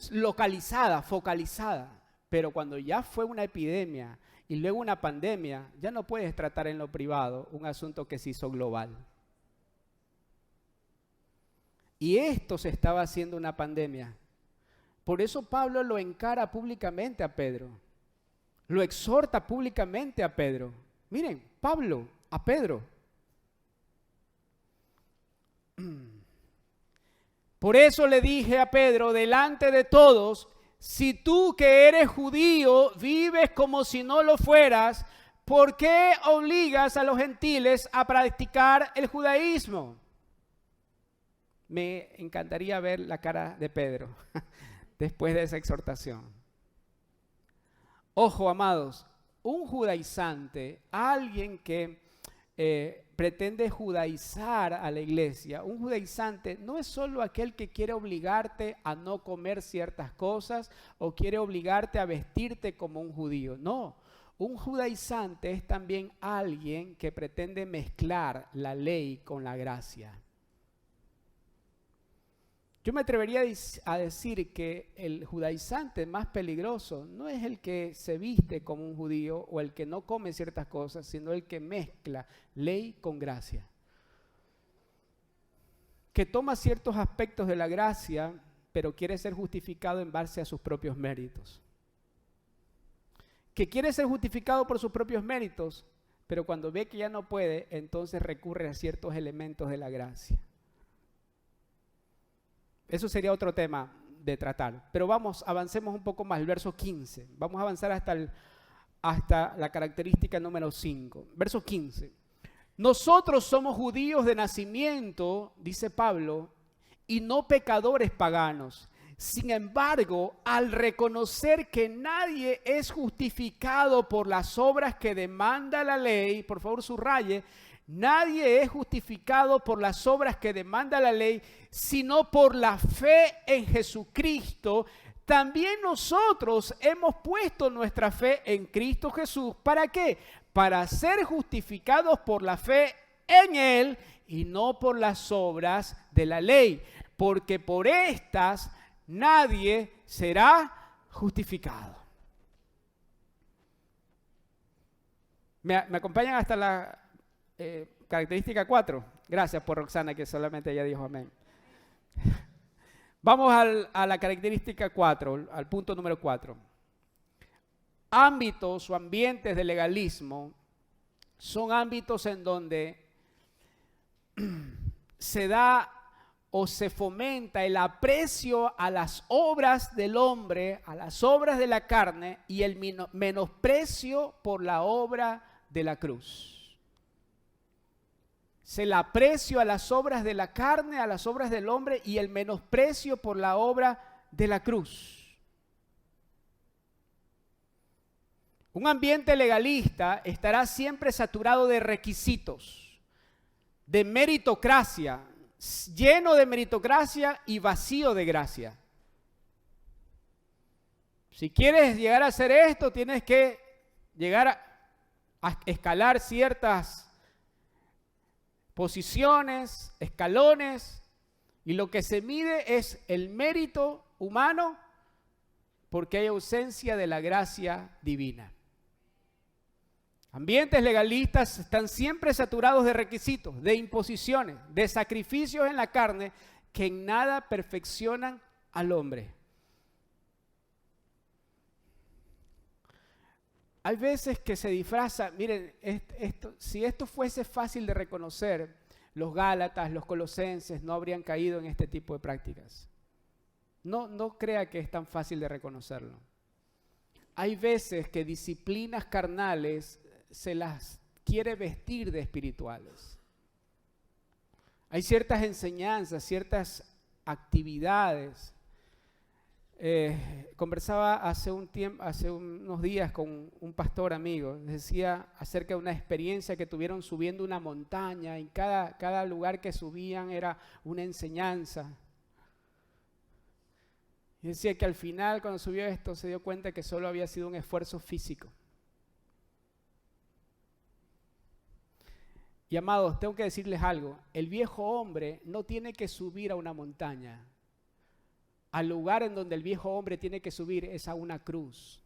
localizada, focalizada, pero cuando ya fue una epidemia y luego una pandemia, ya no puedes tratar en lo privado un asunto que se hizo global. Y esto se estaba haciendo una pandemia. Por eso Pablo lo encara públicamente a Pedro. Lo exhorta públicamente a Pedro. Miren, Pablo a Pedro. Por eso le dije a Pedro delante de todos: si tú que eres judío vives como si no lo fueras, ¿por qué obligas a los gentiles a practicar el judaísmo? Me encantaría ver la cara de Pedro. después de esa exhortación. Ojo, amados, un judaizante, alguien que pretende judaizar a la iglesia, un judaizante no es solo aquel que quiere obligarte a no comer ciertas cosas o quiere obligarte a vestirte como un judío. No, un judaizante es también alguien que pretende mezclar la ley con la gracia. Yo me atrevería a decir que el judaizante más peligroso no es el que se viste como un judío o el que no come ciertas cosas, sino el que mezcla ley con gracia. Que toma ciertos aspectos de la gracia, pero quiere ser justificado en base a sus propios méritos. Que quiere ser justificado por sus propios méritos, pero cuando ve que ya no puede, entonces recurre a ciertos elementos de la gracia. Eso sería otro tema de tratar. Pero avancemos un poco más, el verso 15. Vamos a avanzar hasta la característica número 5. Verso 15. Nosotros somos judíos de nacimiento, dice Pablo, y no pecadores paganos. Sin embargo, al reconocer que nadie es justificado por las obras que demanda la ley, por favor subraye, nadie es justificado por las obras que demanda la ley, sino por la fe en Jesucristo. También nosotros hemos puesto nuestra fe en Cristo Jesús. ¿Para qué? Para ser justificados por la fe en Él y no por las obras de la ley, porque por estas nadie será justificado. ¿Me acompañan hasta la característica 4? Gracias por Roxana, que solamente ella dijo amén. Vamos a la característica 4, al punto número 4. Ámbitos o ambientes de legalismo son ámbitos en donde se da o se fomenta el aprecio a las obras del hombre, a las obras de la carne y el menosprecio por la obra de la cruz. El aprecio a las obras de la carne, a las obras del hombre y el menosprecio por la obra de la cruz. Un ambiente legalista estará siempre saturado de requisitos, de meritocracia, lleno de meritocracia y vacío de gracia. Si quieres llegar a hacer esto, tienes que llegar a escalar ciertas posiciones, escalones, y lo que se mide es el mérito humano porque hay ausencia de la gracia divina. Ambientes legalistas están siempre saturados de requisitos, de imposiciones, de sacrificios en la carne que en nada perfeccionan al hombre. Hay veces que se disfraza, miren, si esto fuese fácil de reconocer, los Gálatas, los Colosenses no habrían caído en este tipo de prácticas. No crea que es tan fácil de reconocerlo. Hay veces que disciplinas carnales se las quiere vestir de espirituales. Hay ciertas enseñanzas, ciertas actividades. Conversaba hace unos días con un pastor amigo, decía acerca de una experiencia que tuvieron subiendo una montaña, y cada lugar que subían era una enseñanza. Y decía que al final, cuando subió esto, se dio cuenta que solo había sido un esfuerzo físico. Y amados, tengo que decirles algo, el viejo hombre no tiene que subir a una montaña. Al lugar en donde el viejo hombre tiene que subir es a una cruz.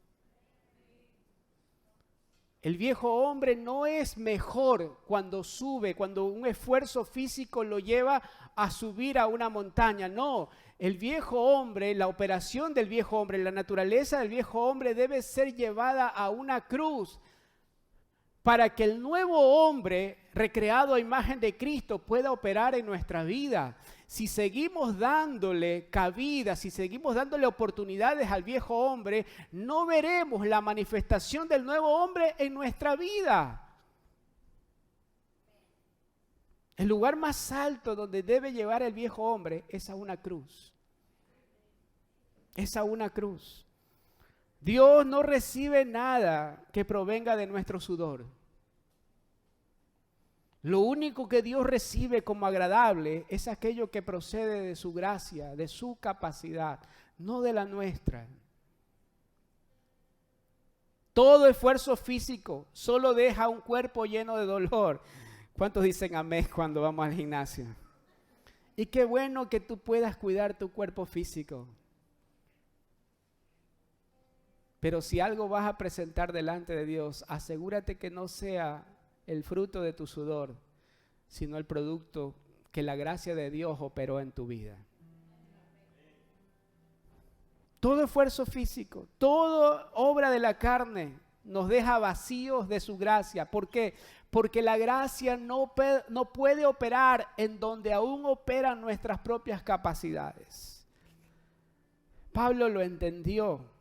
El viejo hombre no es mejor cuando sube, cuando un esfuerzo físico lo lleva a subir a una montaña. No, el viejo hombre, la operación del viejo hombre, la naturaleza del viejo hombre debe ser llevada a una cruz para que el nuevo hombre, recreado a imagen de Cristo, pueda operar en nuestra vida. Si seguimos dándole cabida, si seguimos dándole oportunidades al viejo hombre, no veremos la manifestación del nuevo hombre en nuestra vida. El lugar más alto donde debe llevar el viejo hombre es a una cruz. Es a una cruz. Dios no recibe nada que provenga de nuestro sudor. Lo único que Dios recibe como agradable es aquello que procede de su gracia, de su capacidad, no de la nuestra. Todo esfuerzo físico solo deja un cuerpo lleno de dolor. ¿Cuántos dicen amén cuando vamos al gimnasio? Y qué bueno que tú puedas cuidar tu cuerpo físico. Pero si algo vas a presentar delante de Dios, asegúrate que no sea el fruto de tu sudor, sino el producto que la gracia de Dios operó en tu vida. Todo esfuerzo físico, toda obra de la carne nos deja vacíos de su gracia. ¿Por qué? Porque la gracia no puede operar en donde aún operan nuestras propias capacidades. Pablo lo entendió.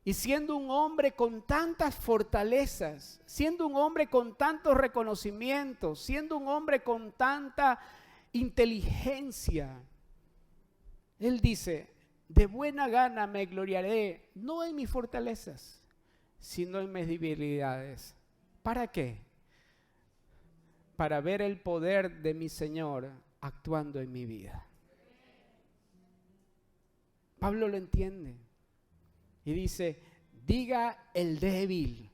Y siendo un hombre con tantas fortalezas, siendo un hombre con tantos reconocimientos, siendo un hombre con tanta inteligencia, él dice: de buena gana me gloriaré, no en mis fortalezas, sino en mis debilidades. ¿Para qué? Para ver el poder de mi Señor actuando en mi vida. Pablo lo entiende. Y dice: diga el débil,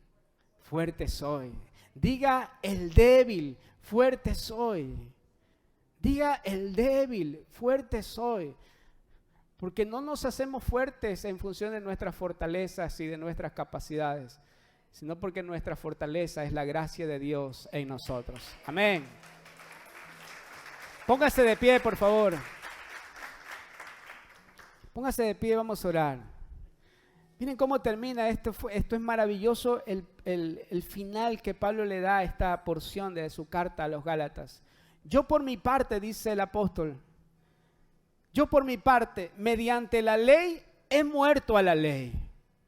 fuerte soy. Diga el débil, fuerte soy. Diga el débil, fuerte soy. Porque no nos hacemos fuertes en función de nuestras fortalezas y de nuestras capacidades, sino porque nuestra fortaleza es la gracia de Dios en nosotros. Amén. Póngase de pie, por favor. Póngase de pie, vamos a orar. Miren cómo termina esto. Esto es maravilloso, el final que Pablo le da a esta porción de su carta a los Gálatas. Yo por mi parte, dice el apóstol, yo por mi parte, mediante la ley, he muerto a la ley.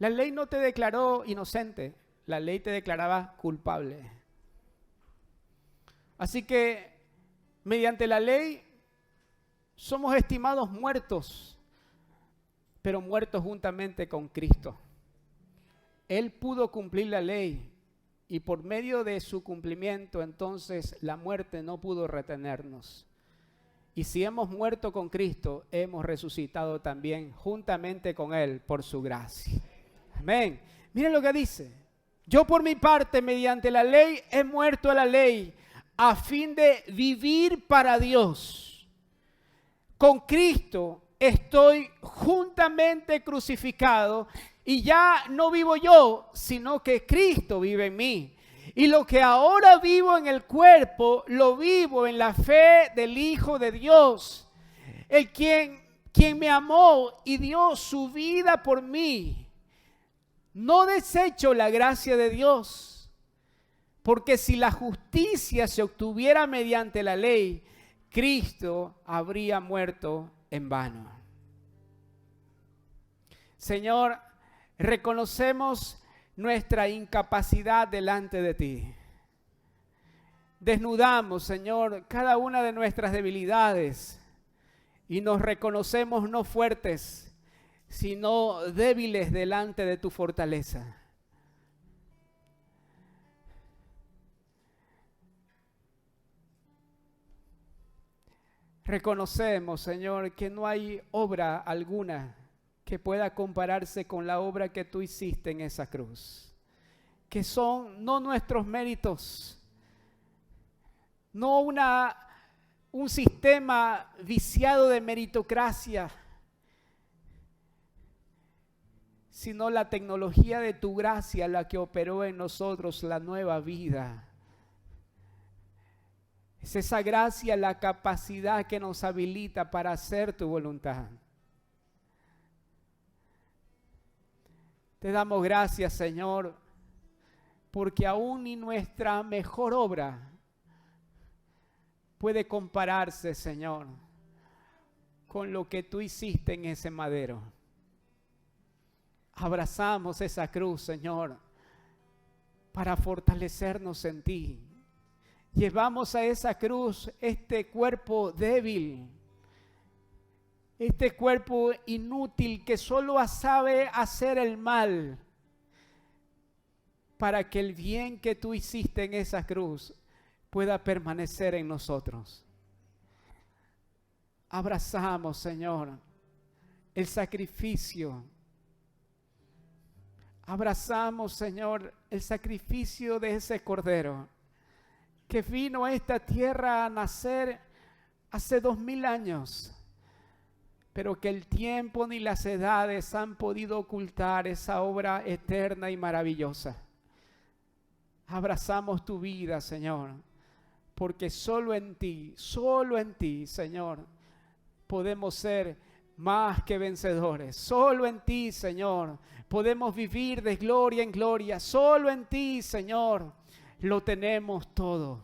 La ley no te declaró inocente, la ley te declaraba culpable. Así que, mediante la ley, somos estimados muertos, pero muertos juntamente con Cristo. Él pudo cumplir la ley y por medio de su cumplimiento, entonces la muerte no pudo retenernos. Y si hemos muerto con Cristo, hemos resucitado también juntamente con Él por su gracia. Amén. Miren lo que dice: yo por mi parte, mediante la ley, he muerto a la ley a fin de vivir para Dios. Con Cristo estoy juntamente crucificado y ya no vivo yo, sino que Cristo vive en mí. Y lo que ahora vivo en el cuerpo, lo vivo en la fe del Hijo de Dios, el quien me amó y dio su vida por mí. No desecho la gracia de Dios, porque si la justicia se obtuviera mediante la ley, Cristo habría muerto en vano. Señor, reconocemos nuestra incapacidad delante de ti. Desnudamos, Señor, cada una de nuestras debilidades y nos reconocemos no fuertes, sino débiles delante de tu fortaleza. Reconocemos, Señor, que no hay obra alguna que pueda compararse con la obra que tú hiciste en esa cruz. Que son no nuestros méritos, no un sistema viciado de meritocracia, sino la tecnología de tu gracia la que operó en nosotros la nueva vida. Es esa gracia, la capacidad que nos habilita para hacer tu voluntad. Te damos gracias, Señor, porque aún ni nuestra mejor obra puede compararse, Señor, con lo que tú hiciste en ese madero. Abrazamos esa cruz, Señor, para fortalecernos en ti. Llevamos a esa cruz este cuerpo débil este cuerpo inútil que solo sabe hacer el mal, para que el bien que tú hiciste en esa cruz pueda permanecer en nosotros. Abrazamos, Señor, el sacrificio. Abrazamos, Señor, el sacrificio de ese Cordero que vino a esta tierra a nacer hace 2000 años, pero que el tiempo ni las edades han podido ocultar esa obra eterna y maravillosa. Abrazamos tu vida, Señor, porque solo en ti, Señor, podemos ser más que vencedores. Solo en ti, Señor, podemos vivir de gloria en gloria. Solo en ti, Señor, lo tenemos todo.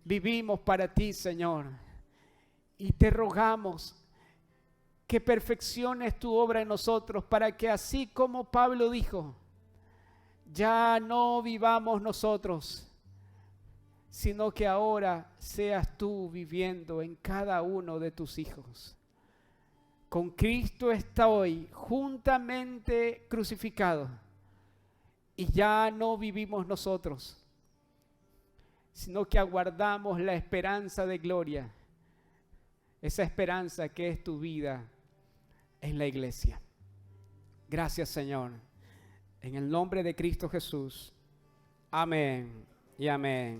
Vivimos para ti, Señor, y te rogamos que perfecciones tu obra en nosotros, para que así como Pablo dijo, ya no vivamos nosotros, sino que ahora seas tú viviendo en cada uno de tus hijos. Con Cristo estoy juntamente crucificado, y ya no vivimos nosotros, sino que aguardamos la esperanza de gloria, esa esperanza que es tu vida en la iglesia. Gracias, Señor. En el nombre de Cristo Jesús. Amén y amén.